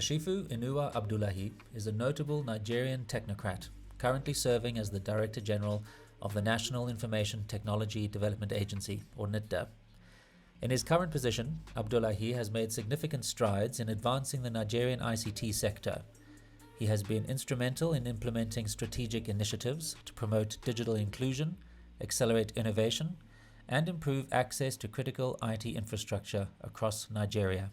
Kashifu Inuwa Abdullahi is a notable Nigerian technocrat, currently serving as the Director General of the National Information Technology Development Agency, or NITDA. In his current position, Abdullahi has made significant strides in advancing the Nigerian ICT sector. He has been instrumental in implementing strategic initiatives to promote digital inclusion, accelerate innovation, and improve access to critical IT infrastructure across Nigeria.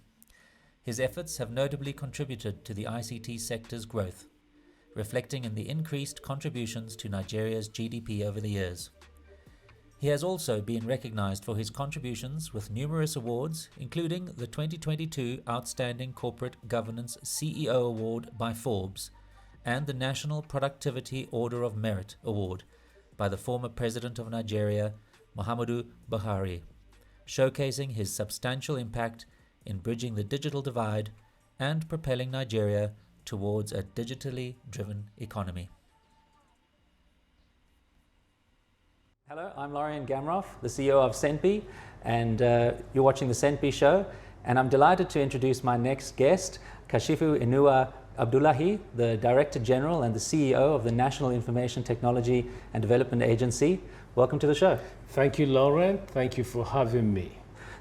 His efforts have notably contributed to the ICT sector's growth, reflecting in the increased contributions to Nigeria's GDP over the years. He has also been recognized for his contributions with numerous awards, including the 2022 Outstanding Corporate Governance CEO Award by Forbes and the National Productivity Order of Merit Award by the former President of Nigeria, Muhammadu Buhari, showcasing his substantial impact in bridging the digital divide and propelling Nigeria towards a digitally driven economy. Hello, I'm Lorien Gamaroff, the CEO of Centbee, and you're watching the Centbee show. And I'm delighted to introduce my next guest, Kashifu Inuwa Abdullahi, the Director General and the CEO of the National Information Technology and Development Agency. Welcome to the show. Thank you, Lorien. Thank you for having me.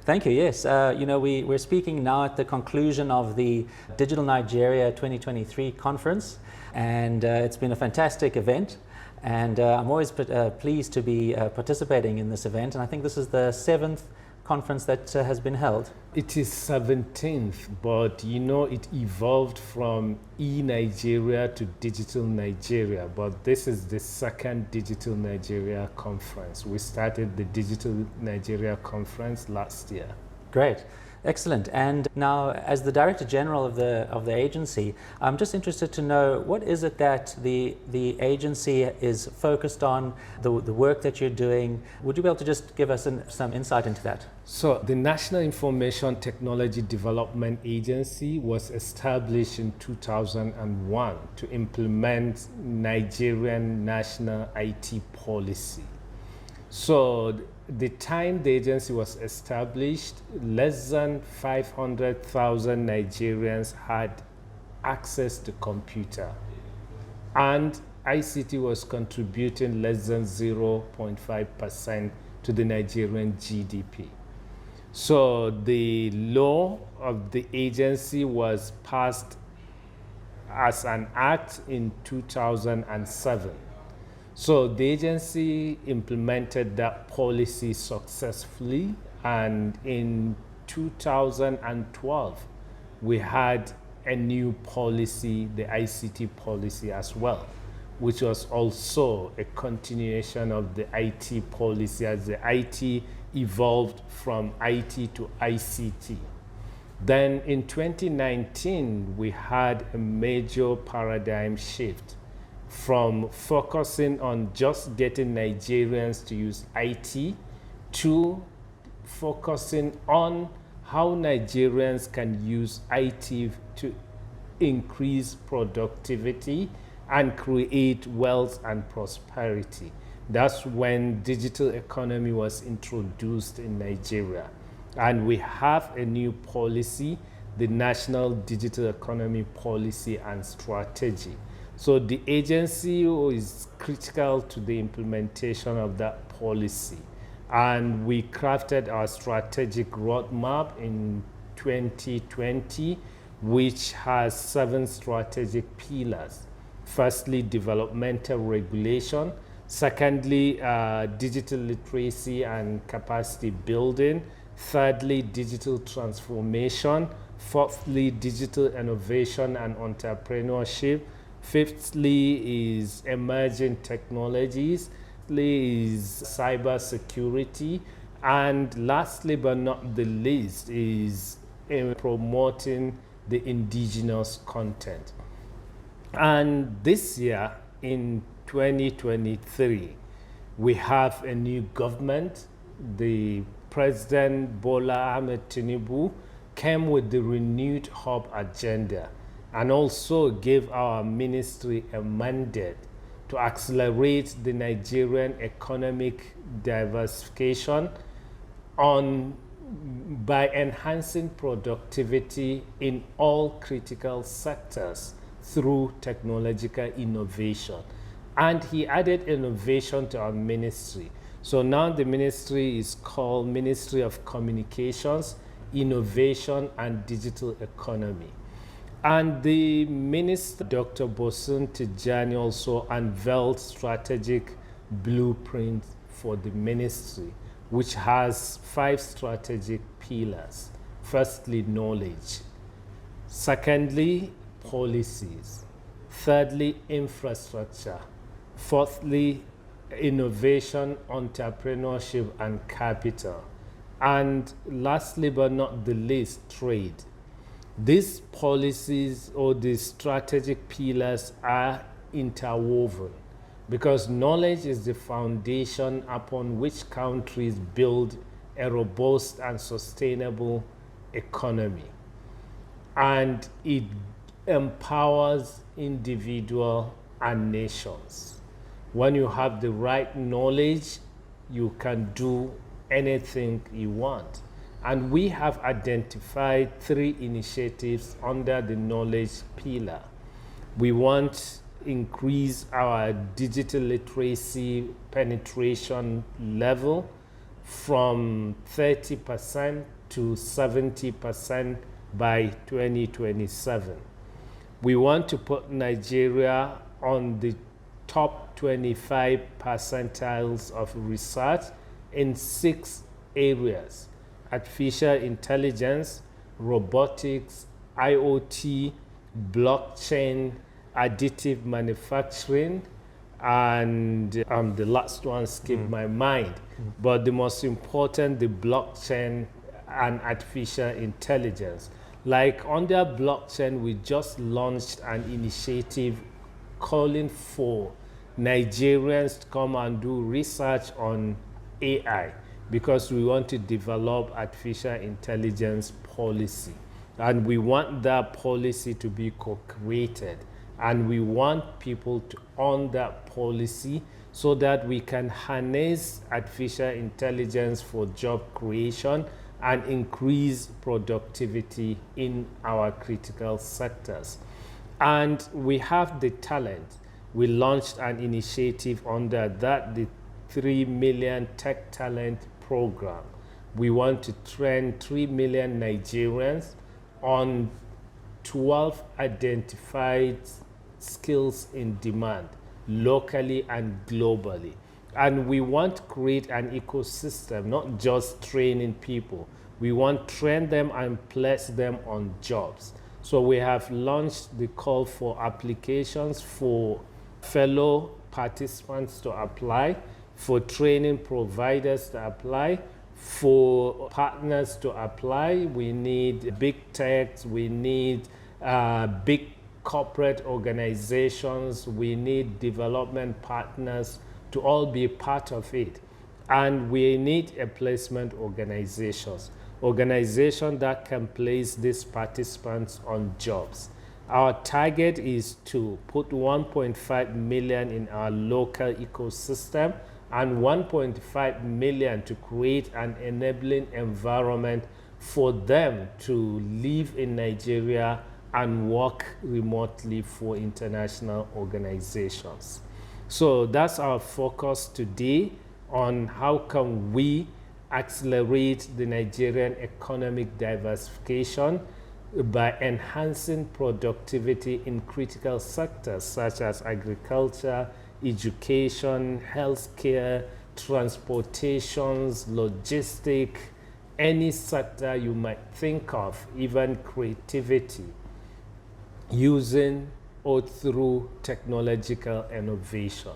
Thank you, yes. We're speaking now at the conclusion of the Digital Nigeria 2023 conference, and it's been a fantastic event. And I'm always pleased to be participating in this event, and I think this is the 7th conference that has been held. It is 17th, but you know it evolved from e-Nigeria to Digital Nigeria, but this is the second Digital Nigeria conference. We started the Digital Nigeria conference last year. Great. Excellent. And now, as the Director General of the agency, I'm just interested to know, what is it that the agency is focused on, the work that you're doing? Would you be able to just give us some insight into that? So the National Information Technology Development Agency was established in 2001 to implement Nigerian national IT policy. So the time the agency was established, less than 500,000 Nigerians had access to computer, and ICT was contributing less than 0.5% to the Nigerian GDP. So the law of the agency was passed as an act in 2007. So the agency implemented that policy successfully, and in 2012 we had a new policy, the ICT policy as well, which was also a continuation of the IT policy as the IT evolved from IT to ICT. Then in 2019 we had a major paradigm shift from focusing on just getting Nigerians to use IT to focusing on how Nigerians can use IT to increase productivity and create wealth and prosperity. That's when digital economy was introduced in Nigeria. And we have a new policy, the National Digital Economy Policy and Strategy. So the agency is critical to the implementation of that policy. And we crafted our strategic roadmap in 2020, which has 7 strategic pillars. Firstly, developmental regulation. Secondly, digital literacy and capacity building. Thirdly, digital transformation. Fourthly, digital innovation and entrepreneurship. Fifthly is emerging technologies. Lastly is cyber security. And lastly but not the least is promoting the indigenous content. And this year, in 2023, we have a new government. The President Bola Ahmed Tinubu came with the renewed hub agenda and also gave our ministry a mandate to accelerate the Nigerian economic diversification on by enhancing productivity in all critical sectors through technological innovation. And he added innovation to our ministry. So now the ministry is called Ministry of Communications, Innovation and Digital Economy. And the minister, Dr. Bosun Tijani, also unveiled strategic blueprint for the ministry, which has 5 strategic pillars. Firstly, knowledge. Secondly, policies. Thirdly, infrastructure. Fourthly, innovation, entrepreneurship, and capital. And lastly but not the least, trade. These policies or these strategic pillars are interwoven because knowledge is the foundation upon which countries build a robust and sustainable economy. And it empowers individuals and nations. When you have the right knowledge, you can do anything you want. And we have identified 3 initiatives under the knowledge pillar. We want to increase our digital literacy penetration level from 30% to 70% by 2027. We want to put Nigeria on the top 25 percentiles of research in 6 areas: artificial intelligence, robotics, IoT, blockchain, additive manufacturing, and the last one skipped my mind. But the most important, the blockchain and artificial intelligence. Like under blockchain, we just launched an initiative calling for Nigerians to come and do research on AI, because we want to develop artificial intelligence policy. And we want that policy to be co-created. And we want people to own that policy so that we can harness artificial intelligence for job creation and increase productivity in our critical sectors. And we have the talent. We launched an initiative under that, the 3 million tech talent program. We want to train 3 million Nigerians on 12 identified skills in demand, locally and globally. And we want to create an ecosystem, not just training people. We want to train them and place them on jobs. So we have launched the call for applications for fellow participants to apply, for training providers to apply, for partners to apply. We need big techs, we need big corporate organizations, we need development partners to all be part of it. And we need a placement organizations that can place these participants on jobs. Our target is to put 1.5 million in our local ecosystem and 1.5 million to create an enabling environment for them to live in Nigeria and work remotely for international organizations. So that's our focus today on how can we accelerate the Nigerian economic diversification by enhancing productivity in critical sectors such as agriculture, education, healthcare, transportations, logistics, any sector you might think of, even creativity, using or through technological innovation.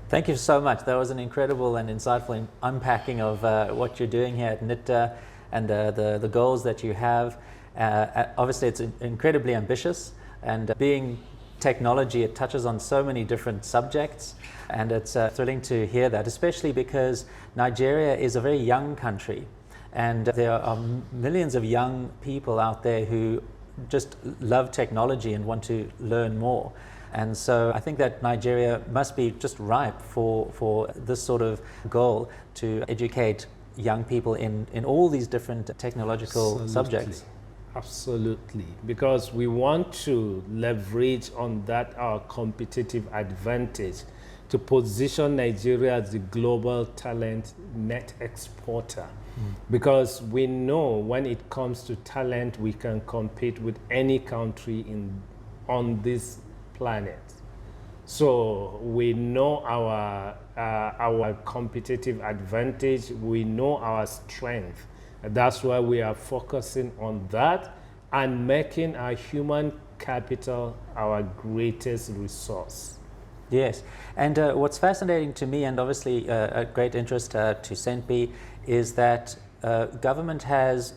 Thank you so much. That was an incredible and insightful unpacking of what you're doing here at NITDA and the goals that you have. Obviously, it's incredibly ambitious, and being technology, it touches on so many different subjects, and it's thrilling to hear that, especially because Nigeria is a very young country, and there are millions of young people out there who just love technology and want to learn more. And so I think that Nigeria must be just ripe for this sort of goal to educate young people in all these different technological subjects? Absolutely, because we want to leverage on that our competitive advantage to position Nigeria as the global talent net exporter. Because we know when it comes to talent, we can compete with any country on this planet. So we know our competitive advantage, we know our strength. That's why we are focusing on that and making our human capital our greatest resource. Yes, and what's fascinating to me, and obviously a great interest to Centbee, is that government has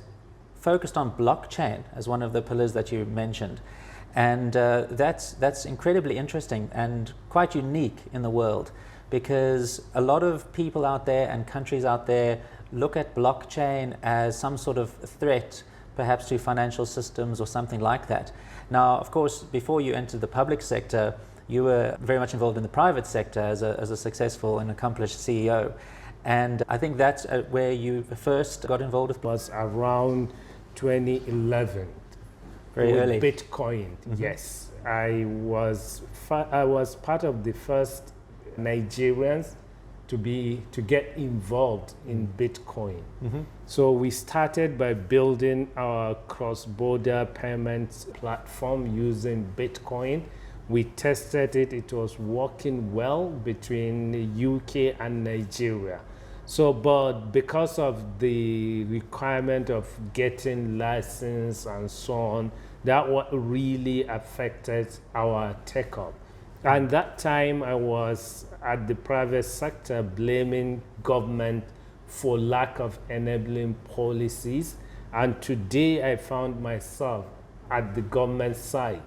focused on blockchain as one of the pillars that you mentioned. And that's incredibly interesting and quite unique in the world, because a lot of people out there and countries out there look at blockchain as some sort of threat, perhaps to financial systems or something like that. Now, of course, before you entered the public sector, you were very much involved in the private sector as a successful and accomplished CEO. And I think that's where you first got involved with. It was around 2011. Very with early. Bitcoin, yes. I was part of the first Nigerians to get involved in Bitcoin. So we started by building our cross-border payments platform using Bitcoin. We tested it, it was working well between the UK and Nigeria. So, but because of the requirement of getting license and so on, that what really affected our take-up. And that time I was at the private sector blaming government for lack of enabling policies. And today I found myself at the government side.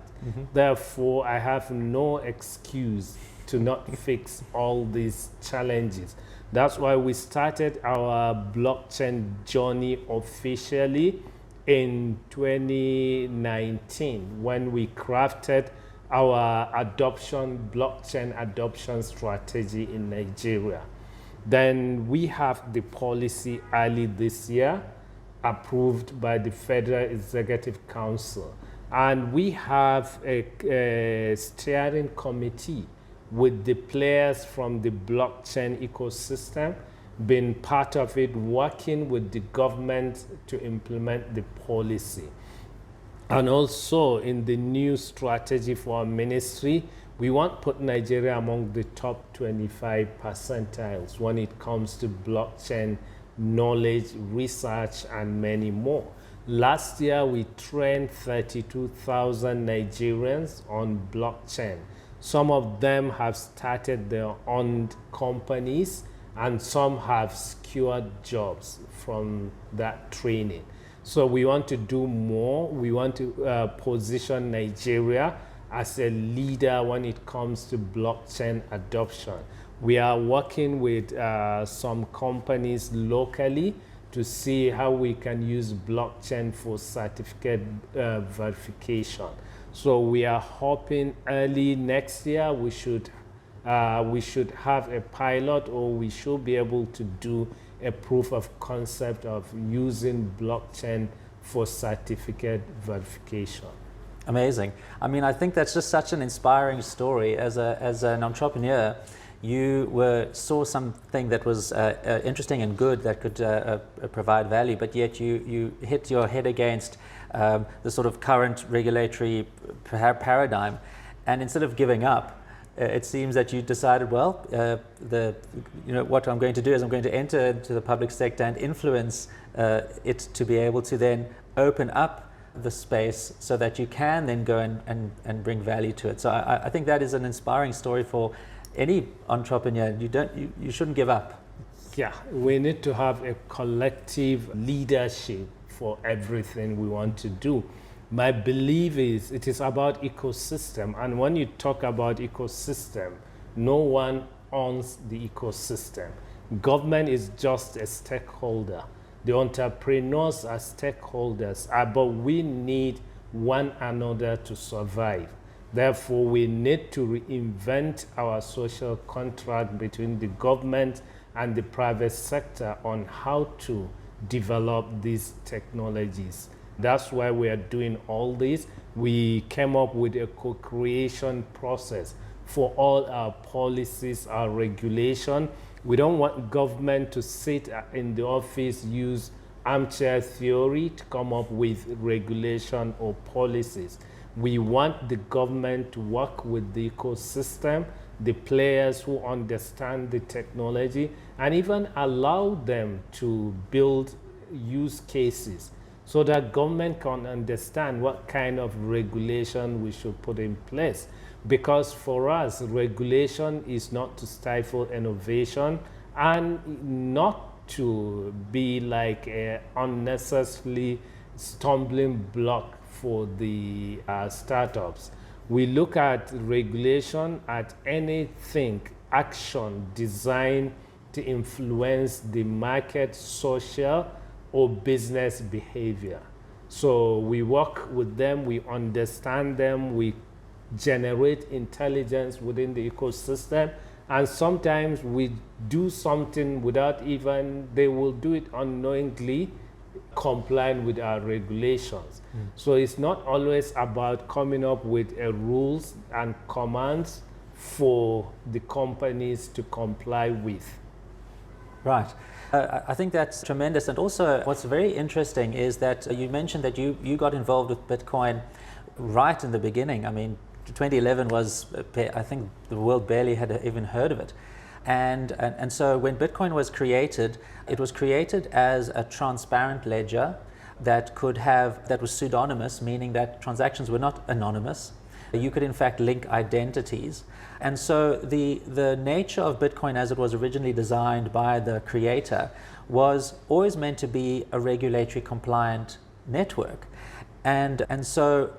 Therefore, I have no excuse to not fix all these challenges. That's why we started our blockchain journey officially in 2019 when we crafted our blockchain adoption strategy in Nigeria. Then we have the policy early this year approved by the Federal Executive Council. And we have a steering committee with the players from the blockchain ecosystem being part of it, working with the government to implement the policy. And also in the new strategy for our ministry, we want to put Nigeria among the top 25 percentiles when it comes to blockchain knowledge, research, and many more. Last year, we trained 32,000 Nigerians on blockchain. Some of them have started their own companies, and some have secured jobs from that training. So we want to do more. We want to position Nigeria as a leader when it comes to blockchain adoption. We are working with some companies locally to see how we can use blockchain for certificate verification. So we are hoping early next year we should have a pilot, or we should be able to do a proof of concept of using blockchain for certificate verification. Amazing. I mean, I think that's just such an inspiring story. As an entrepreneur, you saw something that was interesting and good that could provide value, but yet you hit your head against the sort of current regulatory paradigm, and instead of giving up, it seems that you decided, well, what I'm going to do is I'm going to enter into the public sector and influence it to be able to then open up the space so that you can then go and bring value to it. So I think that is an inspiring story for any entrepreneur. You shouldn't give up. Yeah, we need to have a collective leadership for everything we want to do. My belief is it is about ecosystem, and when you talk about ecosystem, no one owns the ecosystem. Government is just a stakeholder. The entrepreneurs are stakeholders, but we need one another to survive. Therefore, we need to reinvent our social contract between the government and the private sector on how to develop these technologies. That's why we are doing all this. We came up with a co-creation process for all our policies, our regulation. We don't want government to sit in the office, use armchair theory to come up with regulation or policies. We want the government to work with the ecosystem, the players who understand the technology, and even allow them to build use cases so that government can understand what kind of regulation we should put in place. Because for us, regulation is not to stifle innovation and not to be like an unnecessarily stumbling block for the startups. We look at regulation at anything, action designed to influence the market, social, or business behavior. So we work with them, we understand them, we generate intelligence within the ecosystem, and sometimes we do something without even, they will do it unknowingly, complying with our regulations. So it's not always about coming up with rules and commands for the companies to comply with. Right. I think that's tremendous. And also what's very interesting is that you mentioned that you got involved with Bitcoin right in the beginning. I mean, 2011 was, I think the world barely had even heard of it. And so when Bitcoin was created, it was created as a transparent ledger that was pseudonymous, meaning that transactions were not anonymous. You could in fact link identities. And so the nature of Bitcoin as it was originally designed by the creator was always meant to be a regulatory compliant network. And so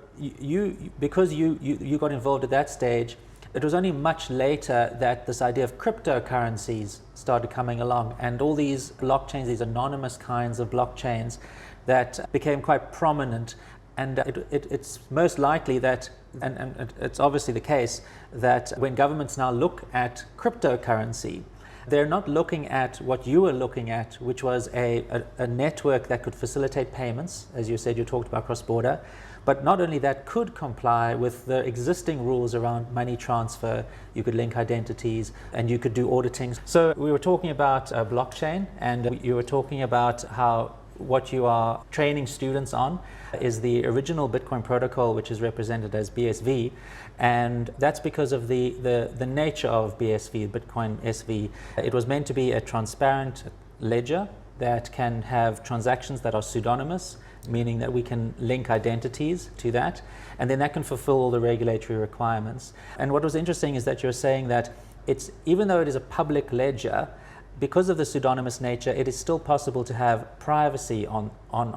because you got involved at that stage, it was only much later that this idea of cryptocurrencies started coming along, and all these blockchains, these anonymous kinds of blockchains that became quite prominent. And it's most likely that, and it's obviously the case, that when governments now look at cryptocurrency, they're not looking at what you were looking at, which was a network that could facilitate payments, as you said, you talked about cross-border, but not only that, could comply with the existing rules around money transfer. You could link identities and you could do auditing. So we were talking about blockchain, and you were talking about how what you are training students on is the original Bitcoin protocol, which is represented as BSV, and that's because of the nature of BSV, Bitcoin SV. It was meant to be a transparent ledger that can have transactions that are pseudonymous, meaning that we can link identities to that, and then that can fulfill all the regulatory requirements. And what was interesting is that you're saying that it's, even though it is a public ledger, because of the pseudonymous nature, it is still possible to have privacy on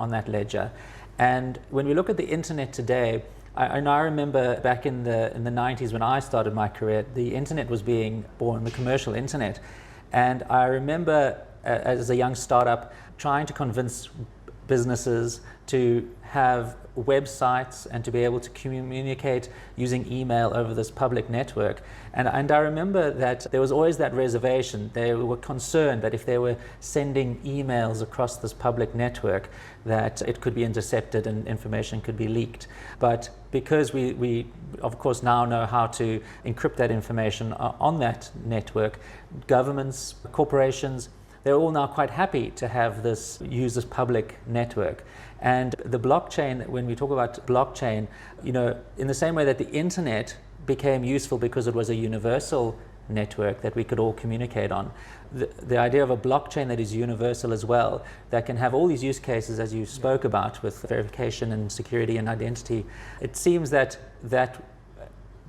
that ledger. And when we look at the internet today, I remember back in the 90s when I started my career, the internet was being born, the commercial internet. And I remember as a young startup trying to convince businesses to have websites and to be able to communicate using email over this public network. And I remember that there was always that reservation. They were concerned that if they were sending emails across this public network, that it could be intercepted and information could be leaked. But because we of course now know how to encrypt that information on that network, governments, corporations, they're all now quite happy to have use this public network. And the blockchain, when we talk about blockchain, in the same way that the internet became useful because it was a universal network that we could all communicate on, the idea of a blockchain that is universal as well, that can have all these use cases as you spoke about with verification and security and identity, it seems that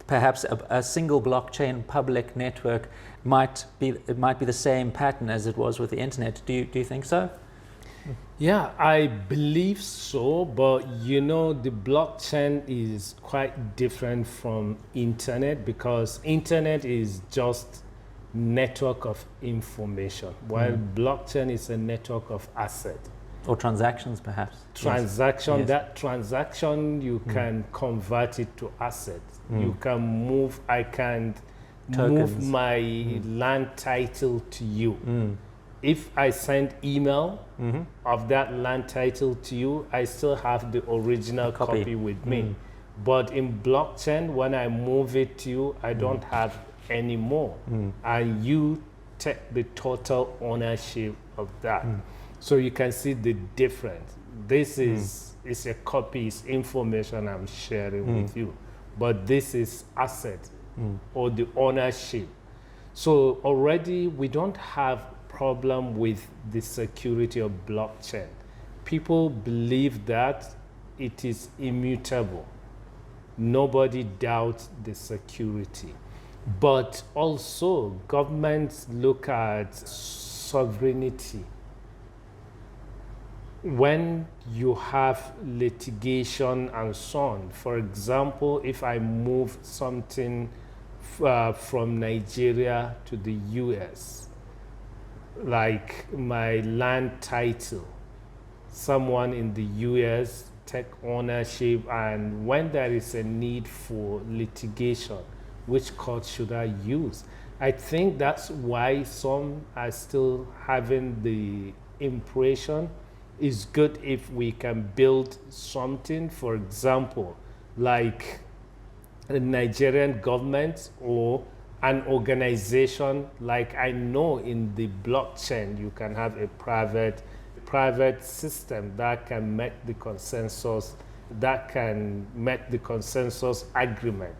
perhaps a single blockchain public network might be the same pattern as it was with the internet. Do you think so? Yeah, I believe so, but the blockchain is quite different from internet, because internet is just network of information, while blockchain is a network of asset. Or transactions, perhaps. Transaction, yes. That transaction, you can convert it to asset. You can move, I can move my land title to you. If I send email of that land title to you, I still have the original copy with me. But in blockchain, when I move it to you, I don't have any more. And you take the total ownership of that. So you can see the difference. This is a copy, it's information I'm sharing with you. But this is asset or the ownership. So already we don't have problem with the security of blockchain. People believe that it is immutable. Nobody doubts the security. But also governments look at sovereignty. When you have litigation and so on, for example, if I move something from Nigeria to the US, like my land title, someone in the US take ownership, and when there is a need for litigation, which court should I use? I think that's why some are still having the impression it's good if we can build something, for example, like the Nigerian government or an organization. Like I know in the blockchain, you can have a private system that can make the consensus, agreement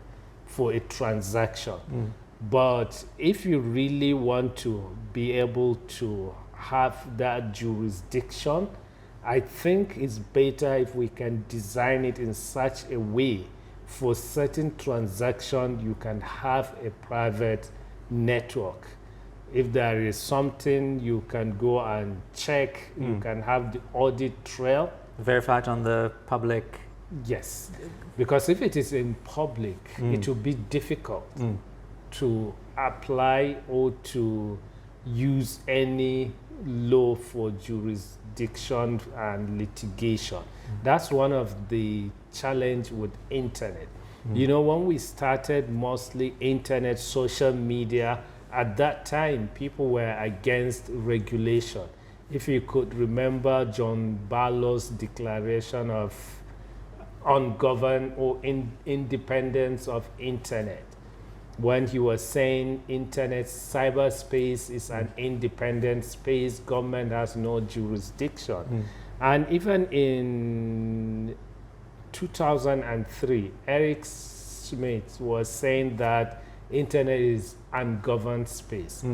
for a transaction. But if you really want to be able to have that jurisdiction, I think it's better if we can design it in such a way for certain transaction you can have a private network. If there is something you can go and check, you can have the audit trail. Verified on the public. Yes, because if it is in public, it will be difficult to apply or to use any law for jurisdiction and litigation. That's one of the challenge with internet. You know, when we started mostly internet, social media, at that time, people were against regulation. If you could remember John Barlow's declaration of ungoverned or independence of internet, when he was saying internet cyberspace is an independent space, government has no jurisdiction. And even in 2003, Eric Schmidt was saying that internet is ungoverned space.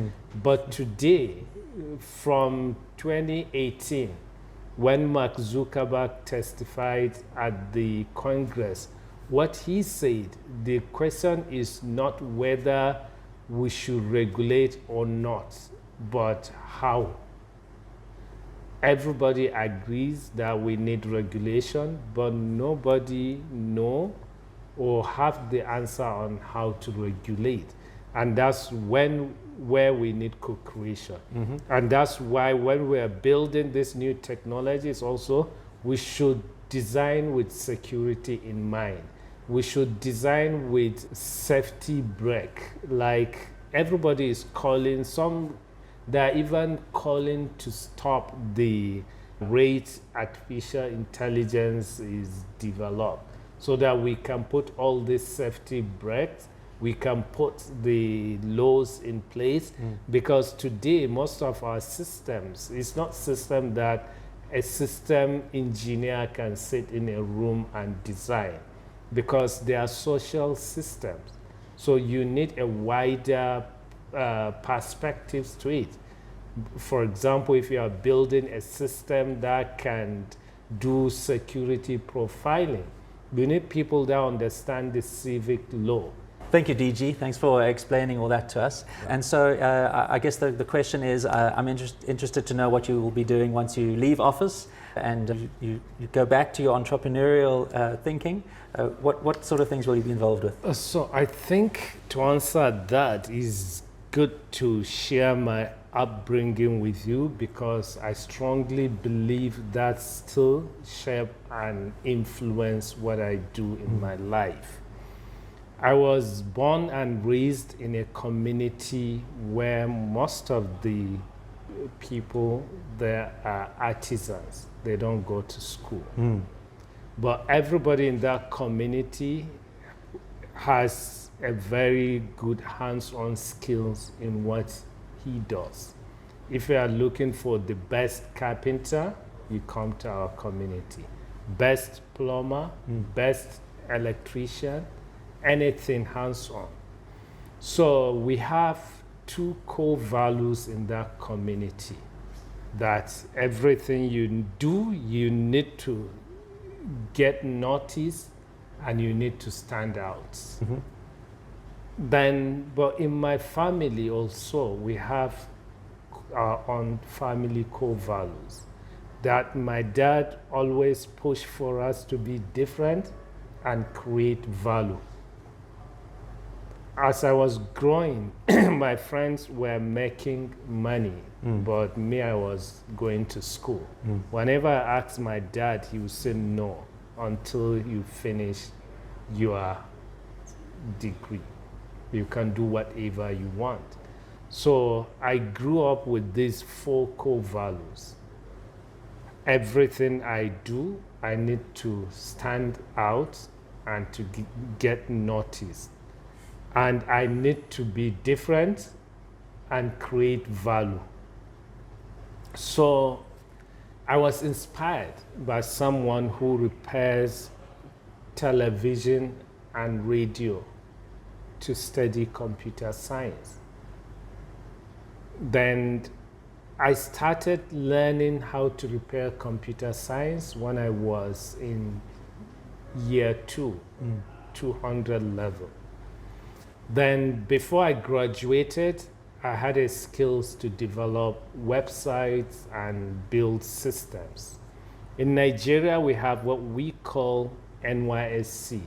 But today, from 2018, when Mark Zuckerberg testified at the Congress, what he said, the question is not whether we should regulate or not, but how. Everybody agrees that we need regulation, but nobody know or have the answer on how to regulate. And that's where we need co-creation. And that's why when we are building this new technologies also, we should design with security in mind. We should design with safety brake. Like everybody is calling, they're even calling to stop the rate artificial intelligence is developed so that we can put all these safety brakes, we can put the laws in place. Because today, most of our systems, it's not system that a system engineer can sit in a room and design, because they are social systems. So you need a wider perspectives to it. For example, if you are building a system that can do security profiling, you need people that understand the civic law. Thank you, DG. Thanks for explaining all that to us. And so I guess the question is, I'm interested to know what you will be doing once you leave office and you go back to your entrepreneurial thinking. What sort of things will you be involved with? So I think to answer that is good to share my upbringing with you, because I strongly believe that still shape and influence what I do in my life. I was born and raised in a community where most of the people there are artisans. They don't go to school. But everybody in that community has a very good hands-on skills in what he does. If you are looking for the best carpenter, you come to our community. Best plumber, best electrician, anything hands-on. So we have two core values in that community, that everything you do, you need to get noticed and you need to stand out. Then, but in my family also, we have our own family core values, that my dad always pushed for us to be different and create value. As I was growing, my friends were making money, but me, I was going to school. Whenever I asked my dad, he would say no until you finish your degree. You can do whatever you want. So I grew up with these four core values. Everything I do, I need to stand out and to get noticed. And I need to be different and create value. So I was inspired by someone who repairs television and radio to study computer science. Then I started learning how to repair computer science when I was in year 200 level. Then before I graduated, I had the skills to develop websites and build systems. In Nigeria, we have what we call NYSC,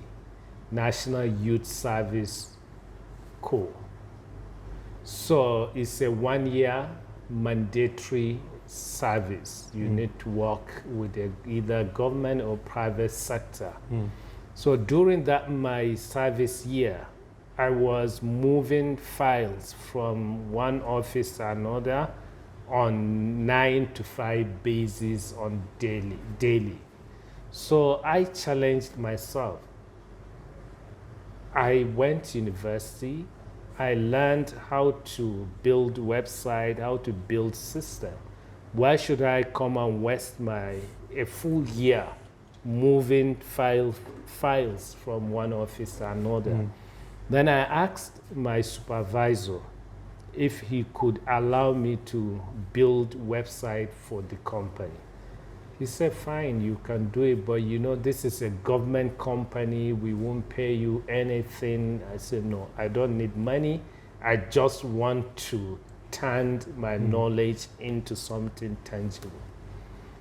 National Youth Service Corps. So it's a 1-year mandatory service. You need to work with either government or private sector. So during that my service year, I was moving files from one office to another on 9 to 5 basis on daily. So I challenged myself. I went to university. I learned how to build website, how to build system. Why should I come and waste a full year moving files from one office to another? Then I asked my supervisor if he could allow me to build website for the company. He said, fine, you can do it, but you know, this is a government company. We won't pay you anything. I said, no, I don't need money. I just want to turn my knowledge into something tangible.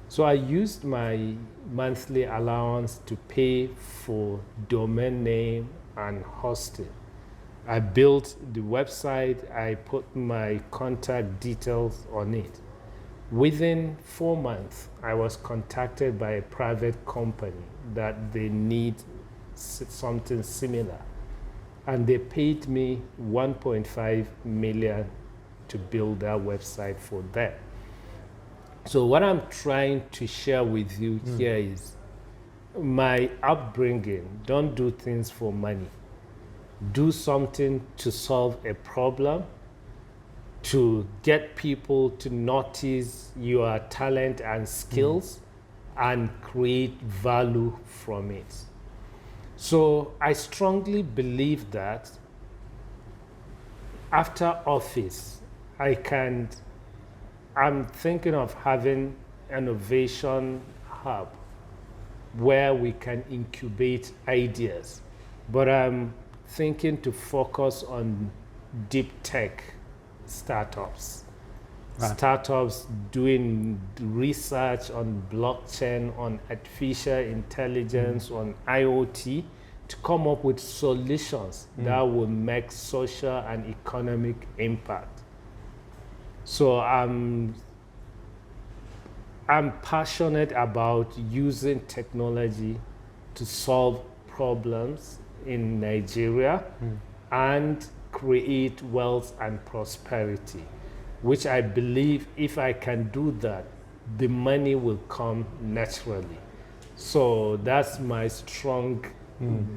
So I used my monthly allowance to pay for domain name and hosting. I built the website. I put my contact details on it. Within 4 months, I was contacted by a private company that they need something similar. And they paid me 1.5 million to build that website for them. So what I'm trying to share with you here is my upbringing. Don't do things for money. Do something to solve a problem, to get people to notice your talent and skills and create value from it. So I strongly believe that after office, I'm thinking of having an innovation hub where we can incubate ideas, but I'm thinking to focus on deep tech startups. Startups doing research on blockchain, on artificial intelligence, on IoT, to come up with solutions that will make social and economic impact. So I'm passionate about using technology to solve problems in Nigeria and create wealth and prosperity, which I believe if I can do that, the money will come naturally. So that's my strong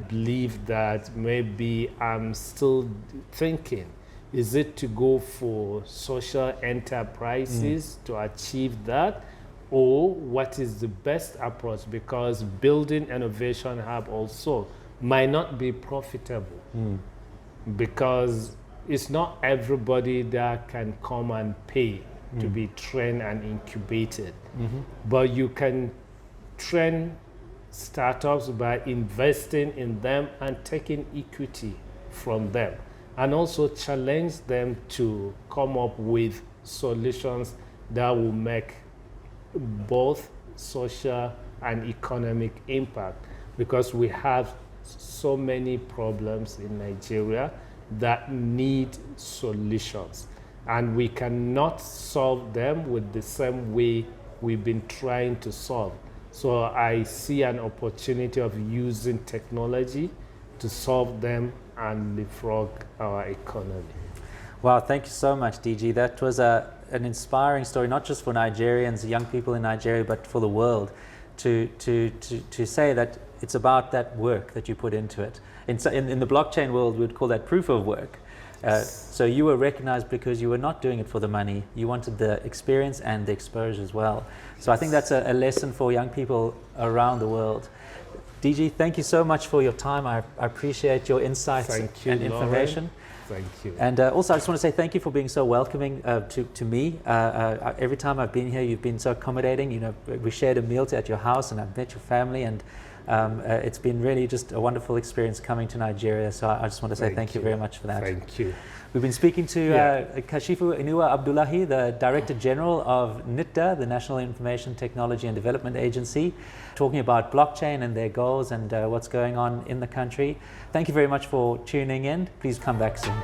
belief that maybe I'm still thinking, is it to go for social enterprises to achieve that? Or what is the best approach? Because building innovation hub also might not be profitable because it's not everybody that can come and pay to be trained and incubated. But you can train startups by investing in them and taking equity from them, and also challenge them to come up with solutions that will make both social and economic impact, because we have so many problems in Nigeria that need solutions, and we cannot solve them with the same way we've been trying to solve. So I see an opportunity of using technology to solve them and leapfrog our economy. Wow, thank you so much, DG. That was an inspiring story, not just for Nigerians, young people in Nigeria, but for the world, to say that it's about that work that you put into it. In the blockchain world, we would call that proof of work. So you were recognized because you were not doing it for the money. You wanted the experience and the exposure as well. So I think that's a lesson for young people around the world. DG, thank you so much for your time. I appreciate your insights and information. Thank you. And also, I just want to say thank you for being so welcoming to me. Every time I've been here, you've been so accommodating. You know, we shared a meal at your house, and I've met your family, and it's been really just a wonderful experience coming to Nigeria. So I just want to say thank you very much for that. Thank you. We've been speaking to Kashifu Inuwa Abdullahi, the Director General of NITDA, the National Information Technology and Development Agency, talking about blockchain and their goals and what's going on in the country. Thank you very much for tuning in. Please come back soon.